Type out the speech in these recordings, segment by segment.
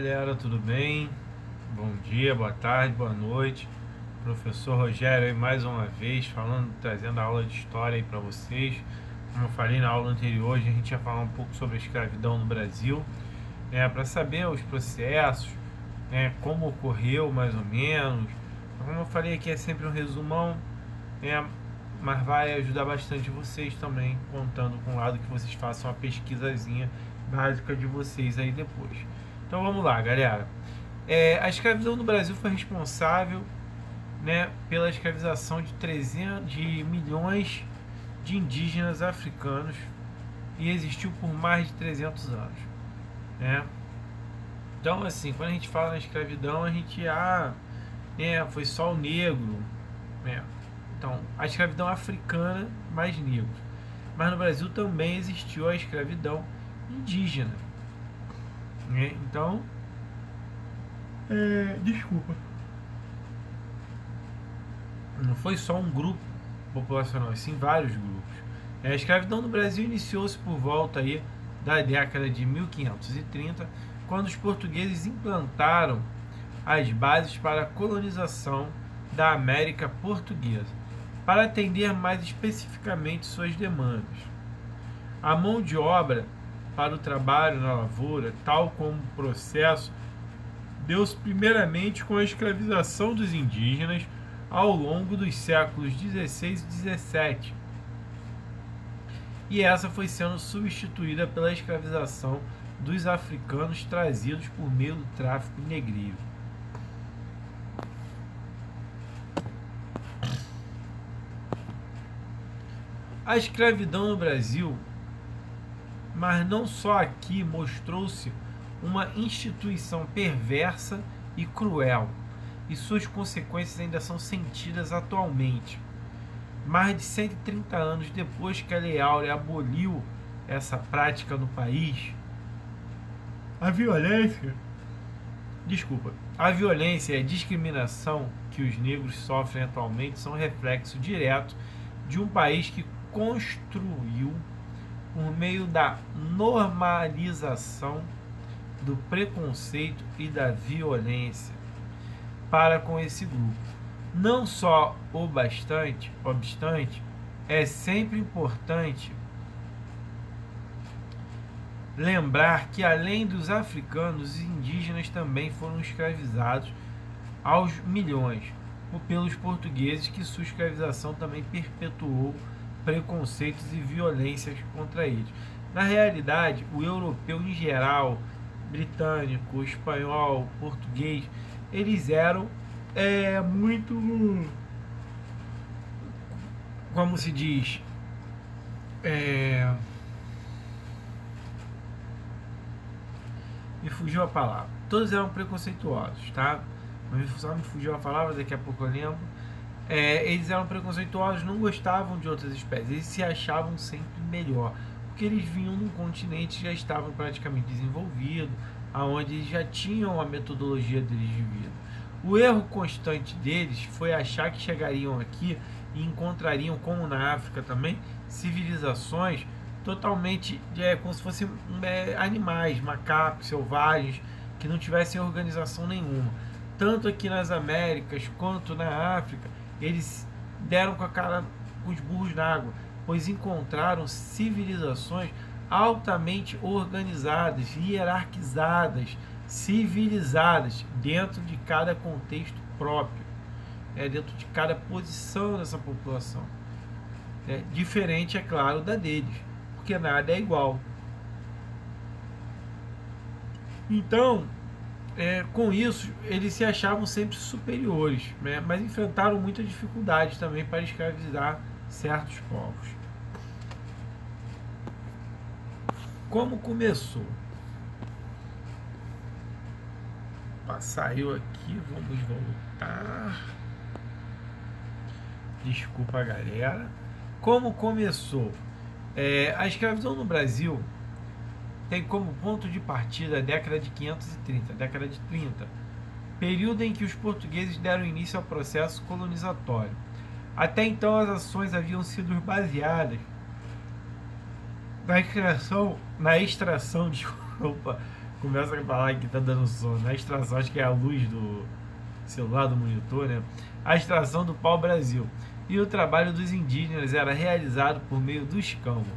Galera, tudo bem? Bom dia, boa tarde, boa noite. Professor Rogério aí mais uma vez falando, trazendo a aula de história aí para vocês. Como eu falei na aula anterior, hoje a gente ia falar um pouco sobre a escravidão no Brasil, para saber os processos, como ocorreu mais ou menos. Como eu falei aqui, é sempre um resumão, né, mas vai ajudar bastante vocês também, contando com o lado que vocês façam a pesquisazinha básica de vocês aí depois. Então vamos lá, galera. A escravidão no Brasil foi responsável, pela escravização de milhões de indígenas africanos e existiu por mais de 300 anos. Né? Então, assim, quando a gente fala na escravidão, a gente, foi só o negro. Né? Então, a escravidão africana, mais negros. Mas no Brasil também existiu a escravidão indígena. Né? Então, desculpa. Não foi só um grupo populacional, sim vários grupos. A escravidão no Brasil iniciou-se por volta aí da década de 1530, quando os portugueses implantaram as bases para a colonização da América Portuguesa, para atender mais especificamente suas demandas. A mão de obra para o trabalho na lavoura, tal como o processo, deu-se primeiramente com a escravização dos indígenas ao longo dos séculos XVI e XVII. E essa foi sendo substituída pela escravização dos africanos trazidos por meio do tráfico negreiro. A escravidão no Brasil, mas não só aqui, mostrou-se uma instituição perversa e cruel, e suas consequências ainda são sentidas atualmente. Mais de 130 anos depois que a Lei Áurea aboliu essa prática no país, a violência e a discriminação que os negros sofrem atualmente são reflexo direto de um país que construiu, por meio da normalização do preconceito e da violência para com esse grupo. Não só obstante, é sempre importante lembrar que além dos africanos, os indígenas também foram escravizados aos milhões pelos portugueses, que sua escravização também perpetuou preconceitos e violências contra eles. Na realidade, o europeu em geral, britânico, espanhol, português, eles eram muito, como se diz, me fugiu a palavra. Todos eram preconceituosos, tá? Só me fugiu a palavra, daqui a pouco eu lembro. Eles eram preconceituosos, não gostavam de outras espécies, eles se achavam sempre melhor, porque eles vinham num continente que já estava praticamente desenvolvido, aonde eles já tinham a metodologia deles de vida. O erro constante deles foi achar que chegariam aqui e encontrariam, como na África também, civilizações totalmente como se fossem animais, macacos, selvagens, que não tivessem organização nenhuma. Tanto aqui nas Américas quanto na África, eles deram com a cara, com os burros na água, pois encontraram civilizações altamente organizadas, hierarquizadas, civilizadas, dentro de cada contexto próprio, dentro de cada posição dessa população. Diferente, é claro, da deles, porque nada é igual. Então, com isso, eles se achavam sempre superiores, mas enfrentaram muitas dificuldades também para escravizar certos povos. Como começou? Saiu aqui, vamos voltar. Desculpa, galera. Como começou? A escravidão no Brasil tem como ponto de partida a década de 530, década de 30, período em que os portugueses deram início ao processo colonizatório. Até então, as ações haviam sido baseadas na extração Começa a falar que tá dando sono. A extração, acho que é a luz do celular, do monitor, né? A extração do pau-brasil. E o trabalho dos indígenas era realizado por meio do escambo.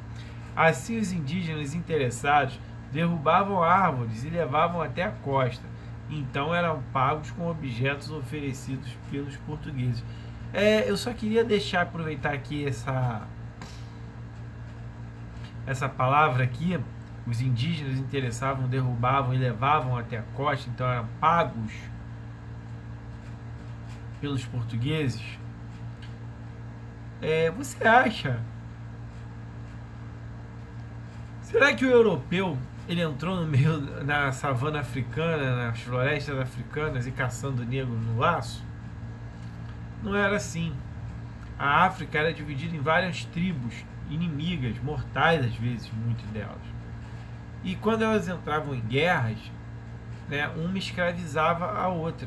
Assim, os indígenas interessados derrubavam árvores e levavam até a costa. Então eram pagos com objetos oferecidos pelos portugueses. Eu só queria aproveitar aqui essa palavra aqui. Os indígenas interessavam, derrubavam e levavam até a costa, então eram pagos pelos portugueses. Você acha? Será que o europeu ele entrou no meio na savana africana, nas florestas africanas e caçando negro no laço? Não era assim. A África era dividida em várias tribos inimigas, mortais às vezes, muitas delas. E quando elas entravam em guerras, né, uma escravizava a outra.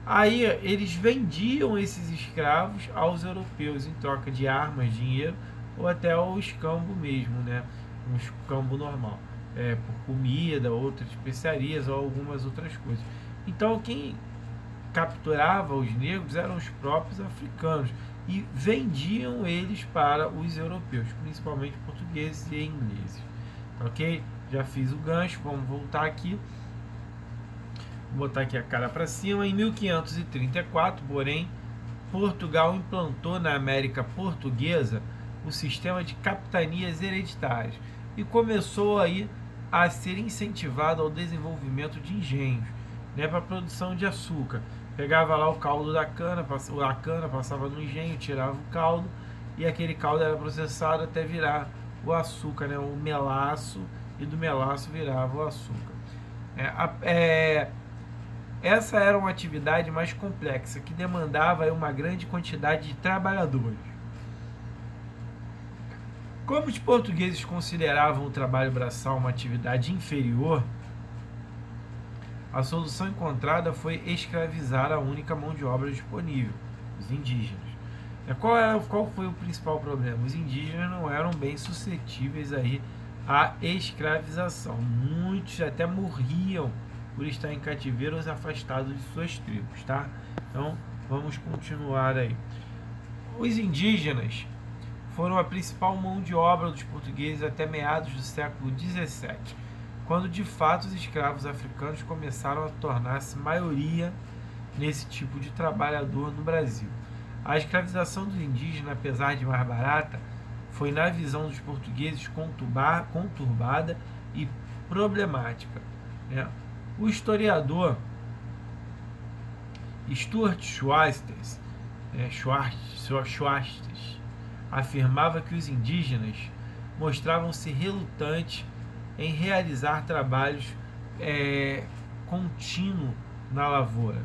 Aí eles vendiam esses escravos aos europeus em troca de armas, dinheiro ou até o escambo mesmo, né? Um escambo normal, por comida, outras especiarias ou algumas outras coisas. Então quem capturava os negros eram os próprios africanos e vendiam eles para os europeus, principalmente portugueses e ingleses. Ok? Já fiz o gancho, vamos voltar aqui. Vou botar aqui a cara para cima. Em 1534, porém, Portugal implantou na América Portuguesa o sistema de capitanias hereditárias e começou aí a ser incentivado ao desenvolvimento de engenhos, né, para a produção de açúcar. Pegava lá o caldo da cana, a cana passava no engenho, tirava o caldo e aquele caldo era processado até virar o açúcar, né, o melaço, e do melaço virava o açúcar. Essa era uma atividade mais complexa, que demandava uma grande quantidade de trabalhadores. Como os portugueses consideravam o trabalho braçal uma atividade inferior, a solução encontrada foi escravizar a única mão de obra disponível, os indígenas. Qual foi o principal problema? Os indígenas não eram bem suscetíveis aí à escravização. Muitos até morriam por estar em cativeiro ou afastados de suas tribos, tá? Então, vamos continuar aí. Os indígenas foram a principal mão de obra dos portugueses até meados do século XVII, quando de fato os escravos africanos começaram a tornar-se maioria nesse tipo de trabalhador no Brasil. A escravização dos indígenas, apesar de mais barata, foi na visão dos portugueses conturbada e problemática, né? O historiador Stuart Schwartz afirmava que os indígenas mostravam-se relutantes em realizar trabalhos contínuos na lavoura,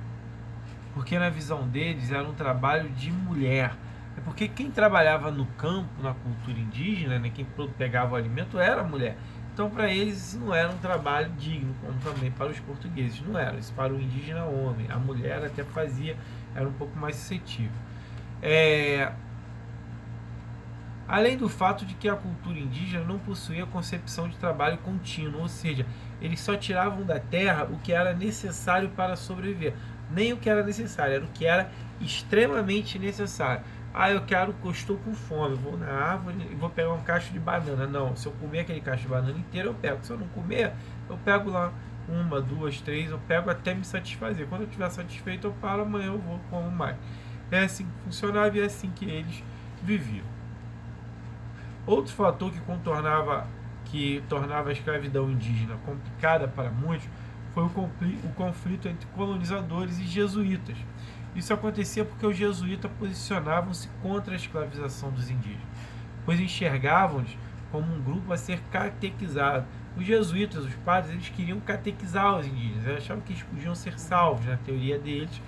porque na visão deles era um trabalho de mulher. É porque quem trabalhava no campo, na cultura indígena, né, quem pegava o alimento era a mulher. Então, para eles, isso não era um trabalho digno, como também para os portugueses não era. Isso para o indígena homem. A mulher até fazia, era um pouco mais suscetível. Além do fato de que a cultura indígena não possuía concepção de trabalho contínuo, ou seja, eles só tiravam da terra o que era necessário para sobreviver. Nem o que era necessário, era o que era extremamente necessário. Eu estou com fome, vou na árvore e vou pegar um cacho de banana. Não, se eu comer aquele cacho de banana inteiro, eu pego. Se eu não comer, eu pego lá 1, 2, 3, eu pego até me satisfazer. Quando eu estiver satisfeito, eu paro, amanhã eu vou como mais. É assim que funcionava e é assim que eles viviam. Outro fator que tornava a escravidão indígena complicada para muitos foi o conflito entre colonizadores e jesuítas. Isso acontecia porque os jesuítas posicionavam-se contra a escravização dos indígenas, pois enxergavam-nos como um grupo a ser catequizado. Os jesuítas, os padres, eles queriam catequizar os indígenas, eles achavam que eles podiam ser salvos, na teoria deles,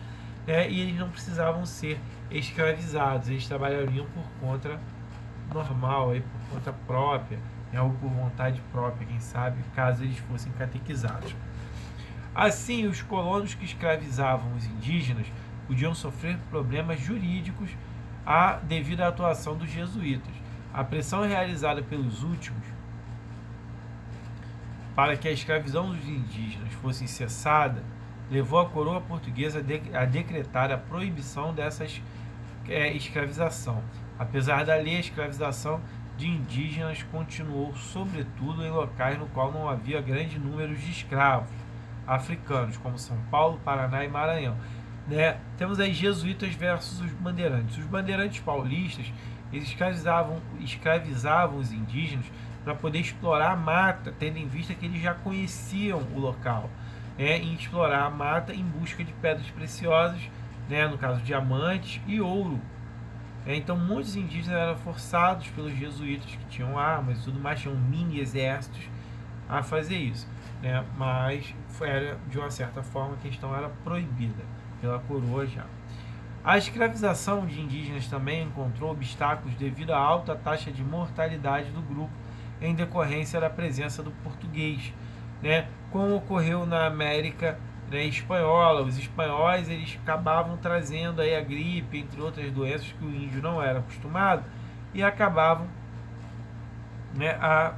né, e eles não precisavam ser escravizados, eles trabalhariam por conta normal, aí, por conta própria, ou por vontade própria, quem sabe, caso eles fossem catequizados. Assim, os colonos que escravizavam os indígenas podiam sofrer problemas jurídicos devido à atuação dos jesuítas. A pressão realizada pelos últimos para que a escravidão dos indígenas fosse cessada, levou a coroa portuguesa a decretar a proibição dessas escravização. Apesar da lei, a escravização de indígenas continuou, sobretudo em locais no qual não havia grande número de escravos africanos, como São Paulo, Paraná e Maranhão. Temos aí jesuítas versus os bandeirantes. Os bandeirantes paulistas, eles escravizavam os indígenas para poder explorar a mata, tendo em vista que eles já conheciam o local, em explorar a mata em busca de pedras preciosas, no caso diamantes e ouro. Então muitos indígenas eram forçados pelos jesuítas, que tinham armas e tudo mais, tinham mini exércitos, a fazer isso, mas era, de uma certa forma, a questão era proibida pela coroa já. A escravização de indígenas também encontrou obstáculos devido à alta taxa de mortalidade do grupo em decorrência da presença do português, como ocorreu na América espanhola. Os espanhóis, eles acabavam trazendo aí a gripe, entre outras doenças que o índio não era acostumado, e acabavam a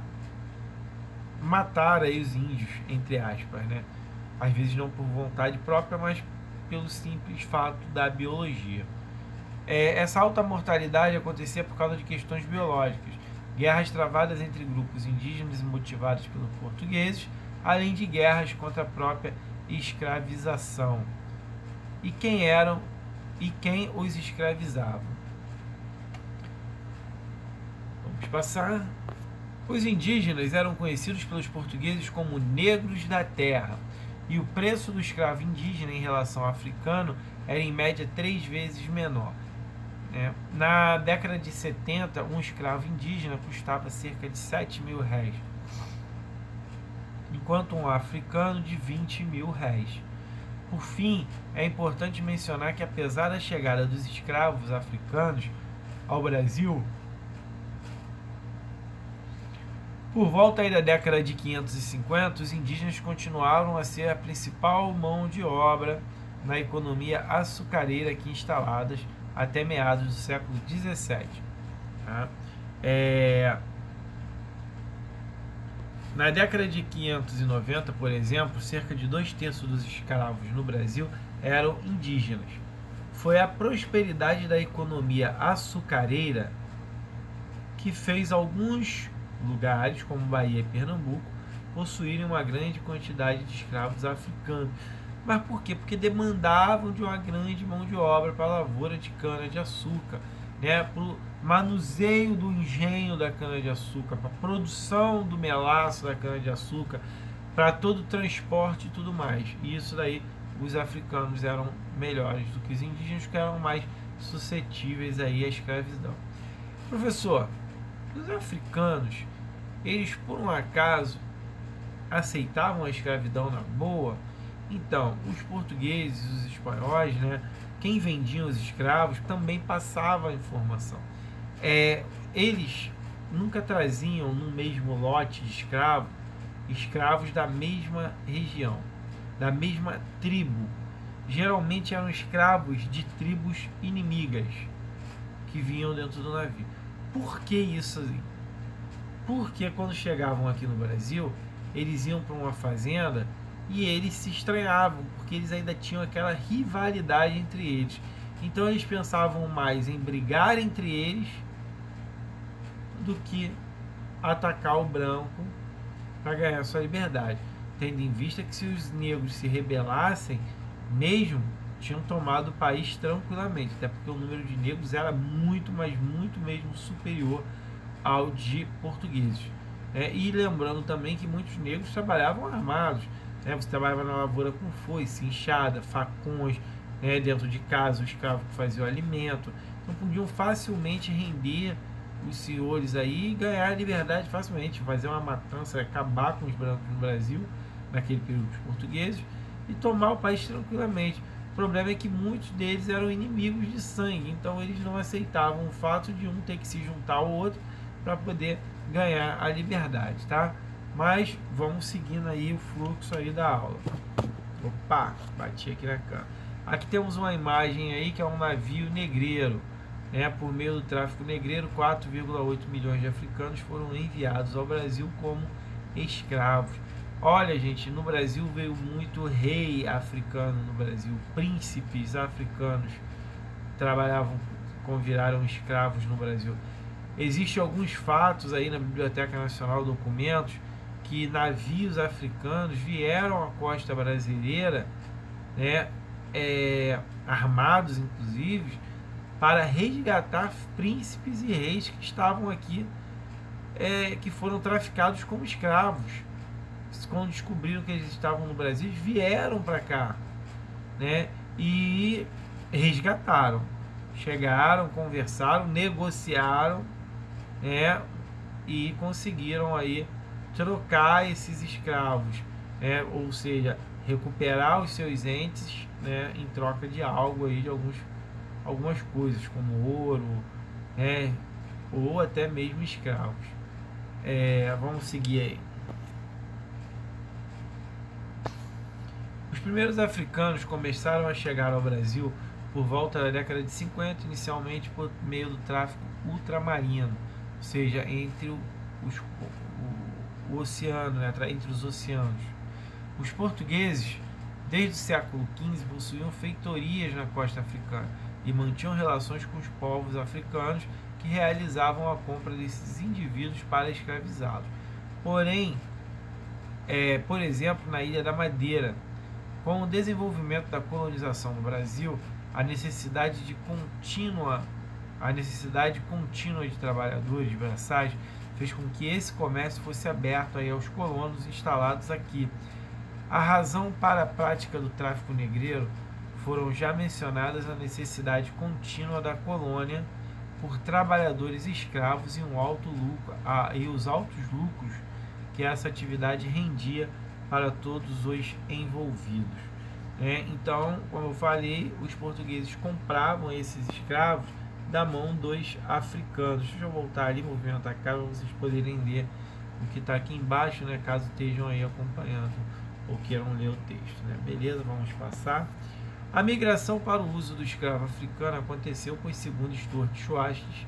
matar aí os índios, entre aspas, às vezes não por vontade própria, mas pelo simples fato da biologia. Essa alta mortalidade acontecia por causa de questões biológicas, guerras travadas entre grupos indígenas motivados pelos portugueses, além de guerras contra a própria escravização. E quem eram e quem os escravizavam? Vamos passar. Os indígenas eram conhecidos pelos portugueses como negros da terra, e o preço do escravo indígena em relação ao africano era em média 3 vezes menor. Na década de 70, um escravo indígena custava cerca de 7 mil réis, enquanto um africano de 20 mil réis. Por fim, é importante mencionar que, apesar da chegada dos escravos africanos ao Brasil, por volta aí da década de 550, os indígenas continuaram a ser a principal mão de obra na economia açucareira aqui instaladas até meados do século XVII. Na década de 590, por exemplo, cerca de 2/3 dos escravos no Brasil eram indígenas. Foi a prosperidade da economia açucareira que fez alguns lugares, como Bahia e Pernambuco, possuírem uma grande quantidade de escravos africanos. Mas por quê? Porque demandavam de uma grande mão de obra para a lavoura de cana-de-açúcar, para o manuseio do engenho da cana-de-açúcar, para a produção do melaço da cana-de-açúcar, para todo o transporte e tudo mais. E isso daí, os africanos eram melhores do que os indígenas, que eram mais suscetíveis aí à escravidão. Professor, os africanos, eles por um acaso aceitavam a escravidão na boa? Então, os portugueses, os espanhóis, quem vendiam os escravos também passava a informação. Eles nunca traziam no mesmo lote de escravos da mesma região, da mesma tribo. Geralmente eram escravos de tribos inimigas que vinham dentro do navio. Por que isso? Porque quando chegavam aqui no Brasil, eles iam para uma fazenda e eles se estranhavam, porque eles ainda tinham aquela rivalidade entre eles. Então eles pensavam mais em brigar entre eles do que atacar o branco para ganhar sua liberdade, tendo em vista que se os negros se rebelassem mesmo, tinham tomado o país tranquilamente, até porque o número de negros era muito, mas muito mesmo superior ao de portugueses. E lembrando também que muitos negros trabalhavam armados, você trabalhava na lavoura com foice, enxada, facões, dentro de casa, o escravo que fazia o alimento. Então podiam facilmente render os senhores aí e ganhar a liberdade facilmente, fazer uma matança, acabar com os brancos no Brasil, naquele período dos portugueses, e tomar o país tranquilamente. O problema é que muitos deles eram inimigos de sangue, então eles não aceitavam o fato de um ter que se juntar ao outro para poder ganhar a liberdade, tá? Mas vamos seguindo aí o fluxo aí da aula. Opa, bati aqui na cama. Aqui temos uma imagem aí que é um navio negreiro, por meio do tráfico negreiro, 4,8 milhões de africanos foram enviados ao Brasil como escravos. Olha, gente, no Brasil veio muito rei africano no Brasil, príncipes africanos trabalhavam, viraram escravos no Brasil. Existem alguns fatos aí na Biblioteca Nacional, documentos, que navios africanos vieram à costa brasileira, né, armados inclusive, para resgatar príncipes e reis que estavam aqui, que foram traficados como escravos. Quando descobriram que eles estavam no Brasil, eles vieram para cá, né, e resgataram. Chegaram, conversaram, negociaram, e conseguiram aí trocar esses escravos, ou seja, recuperar os seus entes, em troca de algo aí, de algumas coisas como ouro, ou até mesmo escravos. Vamos seguir aí. Os primeiros africanos começaram a chegar ao Brasil por volta da década de 50, inicialmente por meio do tráfico ultramarino, ou seja, entre o oceano, entre os oceanos. Os portugueses, desde o século XV, possuíam feitorias na costa africana e mantinham relações com os povos africanos que realizavam a compra desses indivíduos para escravizá-los. Porém, por exemplo, na Ilha da Madeira, com o desenvolvimento da colonização no Brasil, a necessidade contínua de trabalhadores braçais fez com que esse comércio fosse aberto aí aos colonos instalados aqui. A razão para a prática do tráfico negreiro foram já mencionadas a necessidade contínua da colônia por trabalhadores escravos e os altos lucros que essa atividade rendia para todos os envolvidos. Então, como eu falei, os portugueses compravam esses escravos da mão dos africanos. Deixa eu voltar ali, movimentar a cara para vocês poderem ler o que está aqui embaixo, caso estejam aí acompanhando ou queiram ler o texto. Beleza, vamos passar. A migração para o uso do escravo africano aconteceu, pois, segundo Stuart Schwartz,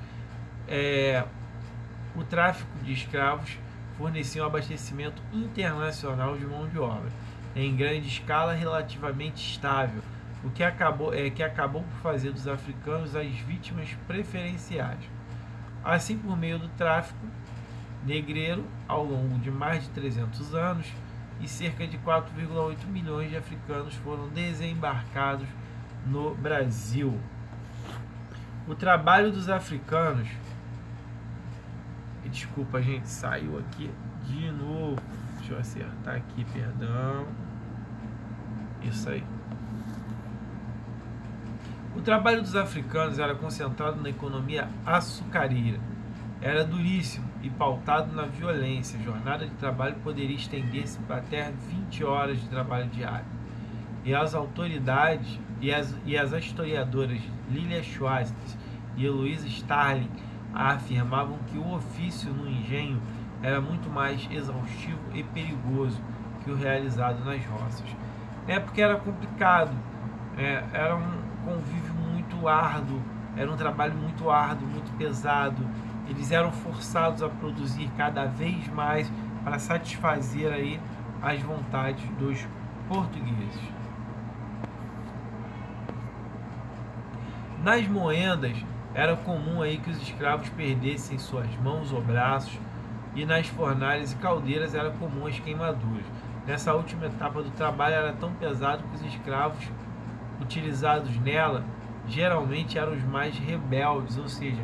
o tráfico de escravos fornecia um abastecimento internacional de mão de obra, em grande escala relativamente estável, o que acabou por fazer dos africanos as vítimas preferenciais. Assim, por meio do tráfico negreiro, ao longo de mais de 300 anos, e cerca de 4,8 milhões de africanos foram desembarcados no Brasil. O trabalho dos africanos... Desculpa, gente, saiu aqui de novo. Deixa eu acertar aqui, perdão. Isso aí. O trabalho dos africanos era concentrado na economia açucareira. Era duríssimo e pautado na violência. A jornada de trabalho poderia estender-se para até 20 horas de trabalho diário. E as autoridades e as historiadoras Lilia Schwartz e Heloísa Starling afirmavam que o ofício no engenho era muito mais exaustivo e perigoso que o realizado nas roças. Porque era complicado, era um convívio muito árduo, era um trabalho muito árduo, muito pesado. Eles eram forçados a produzir cada vez mais para satisfazer aí as vontades dos portugueses. Nas moendas, era comum aí que os escravos perdessem suas mãos ou braços, e nas fornalhas e caldeiras era comum as queimaduras. Nessa última etapa do trabalho era tão pesado que os escravos utilizados nela geralmente eram os mais rebeldes, ou seja,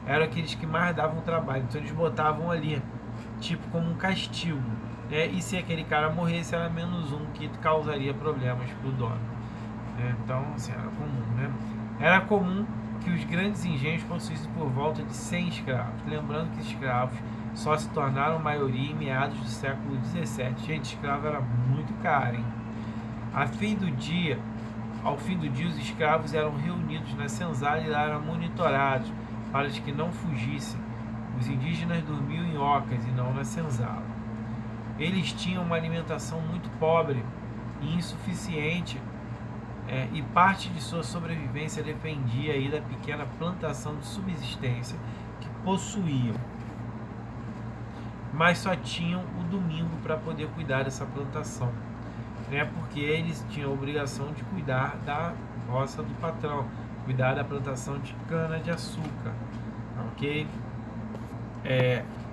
eram aqueles que mais davam trabalho. Então eles botavam ali, tipo como um castigo, e se aquele cara morresse era menos um que causaria problemas para o dono. Então, assim, era comum, Era comum que os grandes engenhos possuíssem por volta de 100 escravos. Lembrando que escravos só se tornaram maioria em meados do século XVII. Gente, escravo era muito caro, hein? Ao fim do dia, os escravos eram reunidos na senzala e lá eram monitorados para que não fugissem. Os indígenas dormiam em ocas e não na senzala. Eles tinham uma alimentação muito pobre e insuficiente, e parte de sua sobrevivência dependia aí da pequena plantação de subsistência que possuíam. mas só tinham o domingo para poder cuidar dessa plantação, né? Porque eles tinham a obrigação de cuidar da roça do patrão, cuidar da plantação de cana-de-açúcar, ok?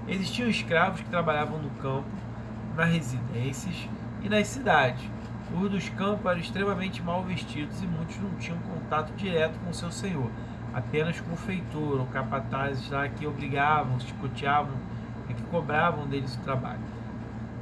Existiam escravos que trabalhavam no campo, nas residências e nas cidades. Os dos campos eram extremamente mal vestidos e muitos não tinham contato direto com seu senhor, apenas com o feitor ou capatazes lá que obrigavam, chicoteavam e que cobravam deles o trabalho.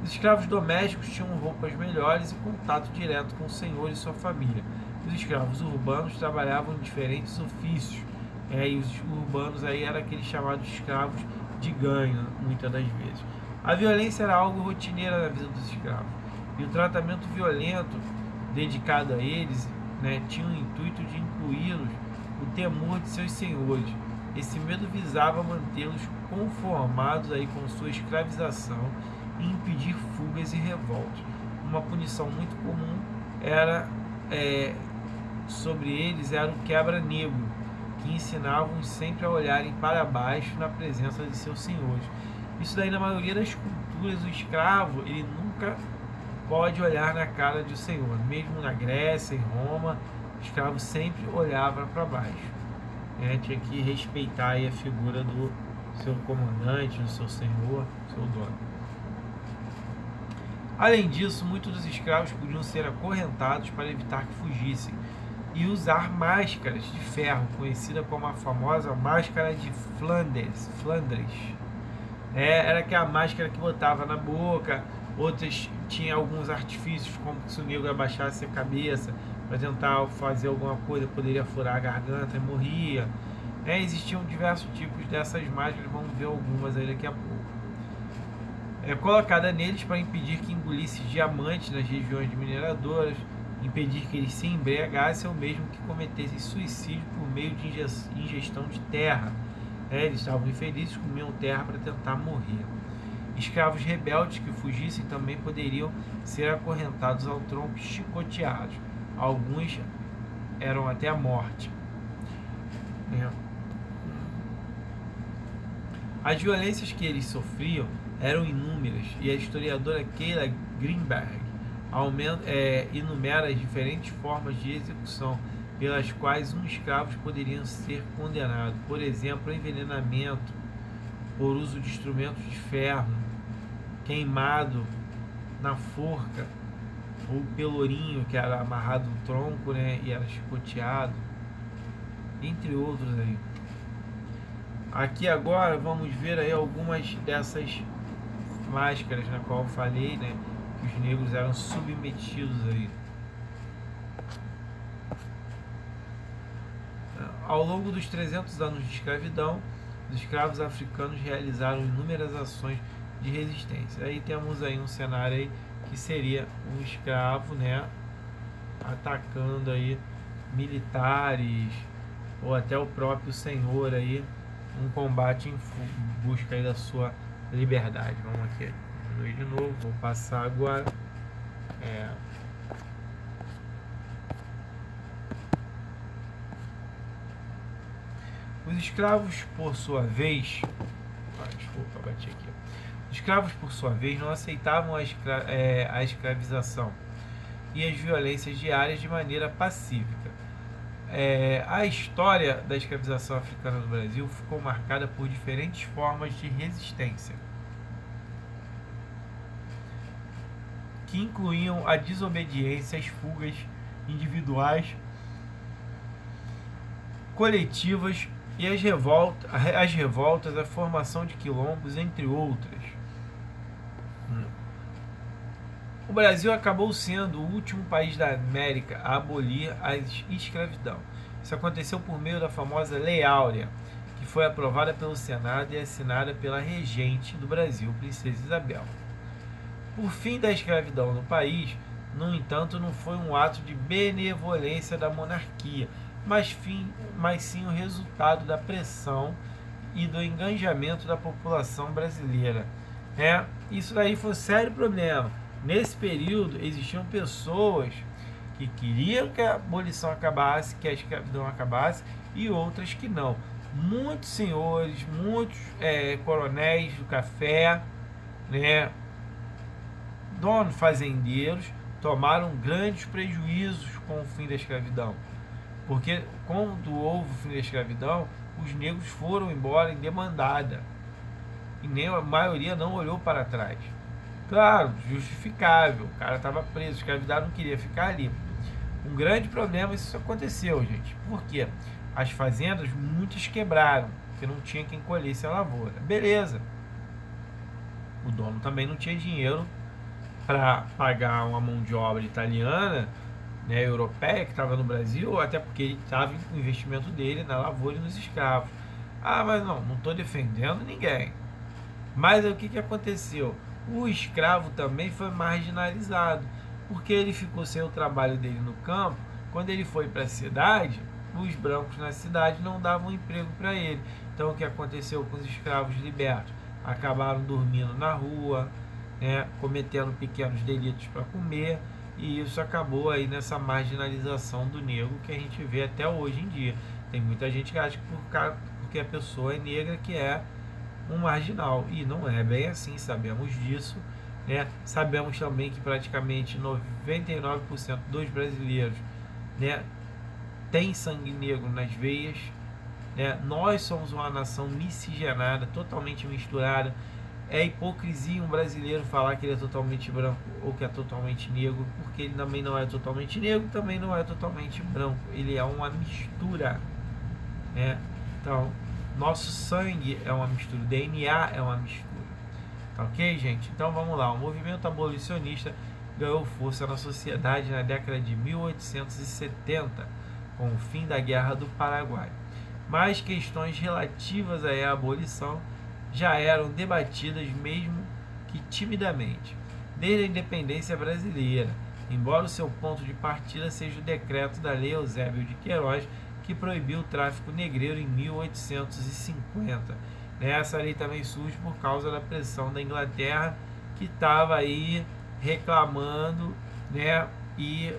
Os escravos domésticos tinham roupas melhores e contato direto com o senhor e sua família. Os escravos urbanos trabalhavam em diferentes ofícios, e os urbanos aí eram aqueles chamados escravos de ganho, muitas das vezes. A violência era algo rotineiro na vida dos escravos, e o tratamento violento dedicado a eles, né, tinha o intuito de incluí-los o temor de seus senhores. Esse medo visava mantê-los conformados aí com sua escravização e impedir fugas e revoltas. Uma punição muito comum era sobre eles era o quebra-negro, que ensinavam sempre a olharem para baixo na presença de seus senhores. Isso daí, na maioria das culturas, o escravo ele nunca pode olhar na cara do senhor. Mesmo na Grécia, em Roma, o escravo sempre olhava para baixo. Tinha que respeitar aí a figura do seu comandante, do seu senhor, seu dono. Além disso, muitos dos escravos podiam ser acorrentados para evitar que fugissem e usar máscaras de ferro, conhecida como a famosa máscara de Flandres. Era aquela máscara que botava na boca. Outras tinham alguns artifícios, como se o negro abaixasse a cabeça para tentar fazer alguma coisa, poderia furar a garganta e morria. Existiam diversos tipos dessas máscaras, vamos ver algumas aí daqui a pouco. Colocada neles para impedir que engolisse diamantes nas regiões de mineradoras, impedir que eles se embriagassem ou mesmo que cometessem suicídio por meio de ingestão de terra. Eles estavam infelizes, comiam terra para tentar morrer. Escravos rebeldes que fugissem também poderiam ser acorrentados ao tronco e chicoteados. Alguns eram até a morte. As violências que eles sofriam eram inúmeras, e a historiadora Keila Greenberg enumera as diferentes formas de execução pelas quais um escravo poderia ser condenado. Por exemplo, envenenamento por uso de instrumentos de ferro, queimado na forca, ou pelourinho, que era amarrado no tronco, e era chicoteado, entre outros aí. Aqui agora vamos ver aí algumas dessas máscaras na qual eu falei, que os negros eram submetidos aí. Ao longo dos 300 anos de escravidão, os escravos africanos realizaram inúmeras ações de resistência. Aí temos aí um cenário aí que seria um escravo, atacando aí militares ou até o próprio senhor aí, um combate em busca aí da sua liberdade. Vamos aqui diminuir de novo, vou passar agora. Os escravos, por sua vez, bati aqui. Os escravos, por sua vez, não aceitavam a escravização e as violências diárias de maneira pacífica. A história da escravização africana no Brasil ficou marcada por diferentes formas de resistência, que incluíam a desobediência, as fugas individuais, coletivas e as revoltas, a formação de quilombos, entre outras. O Brasil acabou sendo o último país da América a abolir a escravidão. Isso aconteceu por meio da famosa Lei Áurea, que foi aprovada pelo Senado e assinada pela regente do Brasil, Princesa Isabel. O fim da escravidão no país, no entanto, não foi um ato de benevolência da monarquia, mas sim o resultado da pressão e do engajamento da população brasileira. Isso daí foi um sério problema. Nesse período, existiam pessoas que queriam que a abolição acabasse, que a escravidão acabasse, e outras que não. Muitos senhores, muitos coronéis do café, né, donos fazendeiros tomaram grandes prejuízos com o fim da escravidão. Porque quando houve o fim da escravidão, os negros foram embora em demandada. E nem a maioria não olhou para trás. Claro, justificável. O cara estava preso, escravizado, não queria ficar ali. Um grande problema isso aconteceu, gente. Por quê? As fazendas, muitas quebraram, porque não tinha quem colhesse a lavoura. Beleza. O dono também não tinha dinheiro para pagar uma mão de obra italiana, né, europeia, que estava no Brasil, até porque ele estava o investimento dele na lavoura e nos escravos. Ah, mas não estou defendendo ninguém. Mas o que aconteceu? O escravo também foi marginalizado, porque ele ficou sem o trabalho dele no campo. Quando ele foi para a cidade, os brancos na cidade não davam emprego para ele. Então o que aconteceu com os escravos libertos? Acabaram dormindo na rua, né, cometendo pequenos delitos para comer, e isso acabou aí nessa marginalização do negro que a gente vê até hoje em dia. Tem muita gente que acha que porque a pessoa é negra que é um marginal, e não é bem assim, sabemos disso, né? Sabemos também que praticamente 99% dos brasileiros, né, tem sangue negro nas veias, né? Nós somos uma nação miscigenada, totalmente misturada. É hipocrisia um brasileiro falar que ele é totalmente branco ou que é totalmente negro, porque ele também não é totalmente negro, também não é totalmente branco. Ele é uma mistura, né? Então, nosso sangue é uma mistura, o DNA é uma mistura. Tá ok, gente? Então vamos lá. O movimento abolicionista ganhou força na sociedade na década de 1870, com o fim da Guerra do Paraguai. Mas questões relativas à abolição já eram debatidas, mesmo que timidamente, desde a independência brasileira, embora o seu ponto de partida seja o decreto da Lei Eusébio de Queiroz, que proibiu o tráfico negreiro em 1850. Essa lei também surge por causa da pressão da Inglaterra, que estava aí reclamando, né, e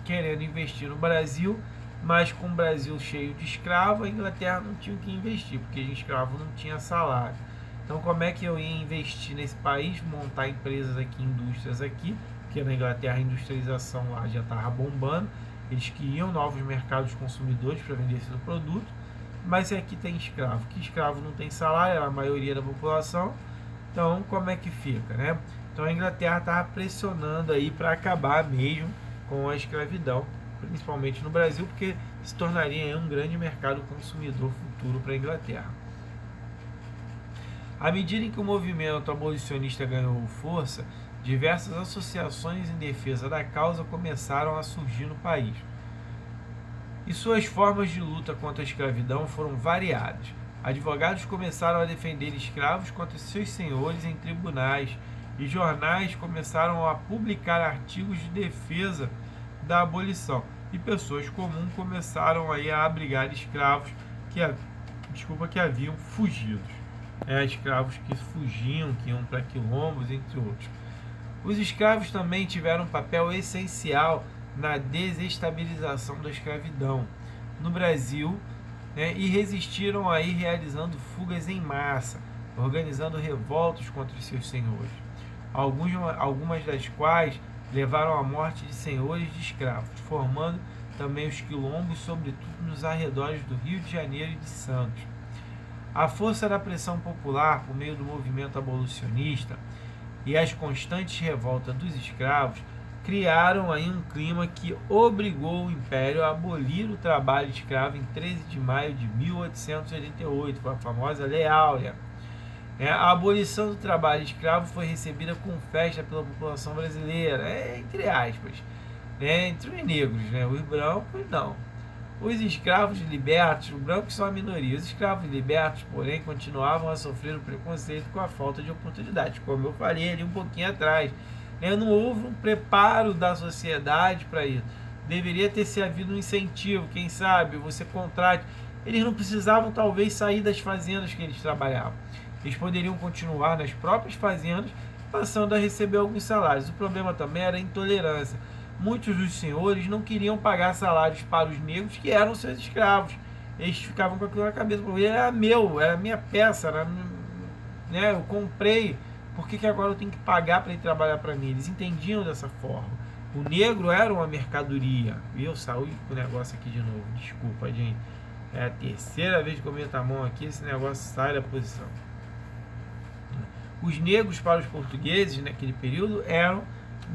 querendo investir no Brasil, mas com o Brasil cheio de escravos, a Inglaterra não tinha o que investir, porque escravo não tinha salário. Então como é que eu ia investir nesse país, montar empresas aqui, indústrias aqui, porque na Inglaterra a industrialização lá já estava bombando, eles queriam novos mercados consumidores para vender esse produto, mas se aqui tem escravo, que escravo não tem salário, é a maioria da população, então como é que fica, né? Então a Inglaterra estava pressionando aí para acabar mesmo com a escravidão, principalmente no Brasil, porque se tornaria um grande mercado consumidor futuro para a Inglaterra. À medida em que o movimento abolicionista ganhou força, diversas associações em defesa da causa começaram a surgir no país. E suas formas de luta contra a escravidão foram variadas. Advogados começaram a defender escravos contra seus senhores em tribunais, e jornais começaram a publicar artigos de defesa da abolição, e pessoas comuns começaram aí a abrigar escravos que haviam fugido. Escravos que fugiam, que iam para quilombos, entre outros. Os escravos também tiveram um papel essencial na desestabilização da escravidão no Brasil, né, e resistiram aí realizando fugas em massa, organizando revoltas contra os seus senhores, algumas das quais levaram à morte de senhores de escravos, formando também os quilombos, sobretudo nos arredores do Rio de Janeiro e de Santos. A força da pressão popular por meio do movimento abolicionista e as constantes revoltas dos escravos criaram aí um clima que obrigou o Império a abolir o trabalho escravo em 13 de maio de 1888, com a famosa Lei Áurea. A abolição do trabalho escravo foi recebida com festa pela população brasileira, entre aspas, entre os negros, os brancos não. Os escravos libertos, os brancos são a minoria, os escravos libertos, porém, continuavam a sofrer o preconceito com a falta de oportunidade, como eu falei ali um pouquinho atrás. Não houve um preparo da sociedade para isso. Deveria ter havido um incentivo, quem sabe, você contrate. Eles não precisavam, talvez, sair das fazendas que eles trabalhavam. Eles poderiam continuar nas próprias fazendas, passando a receber alguns salários. O problema também era a intolerância. Muitos dos senhores não queriam pagar salários para os negros que eram seus escravos. Eles ficavam com aquilo na cabeça. Era meu, era minha peça, eu comprei por que agora eu tenho que pagar para ir trabalhar para mim? Eles entendiam dessa forma. O negro era uma mercadoria. Viu? Saúde com o negócio aqui de novo. Desculpa, gente. É a terceira vez que eu meto a mão aqui, esse negócio sai da posição. Os negros para os portugueses naquele período eram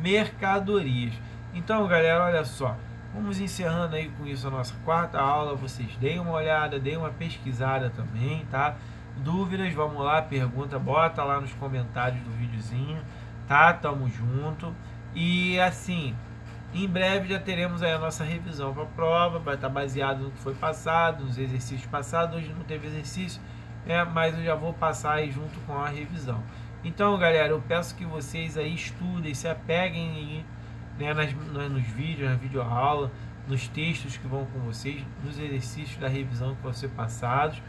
mercadorias. Então, galera, olha só. Vamos encerrando aí com isso a nossa quarta aula. Vocês deem uma olhada, deem uma pesquisada também, tá? Dúvidas, vamos lá, pergunta, bota lá nos comentários do videozinho, tá? Tamo junto. E assim, em breve já teremos aí a nossa revisão para a prova, vai estar baseado no que foi passado, nos exercícios passados. Hoje não teve exercício, mas eu já vou passar aí junto com a revisão. Então, galera, eu peço que vocês aí estudem, se apeguem aí, nos vídeos, na videoaula, nos textos que vão com vocês, nos exercícios da revisão que vão ser passados,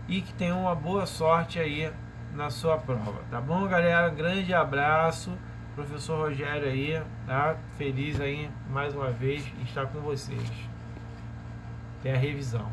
e que tenham uma boa sorte aí na sua prova, tá bom, galera? Grande abraço, professor Rogério aí, tá? Feliz aí mais uma vez em estar com vocês. Até a revisão.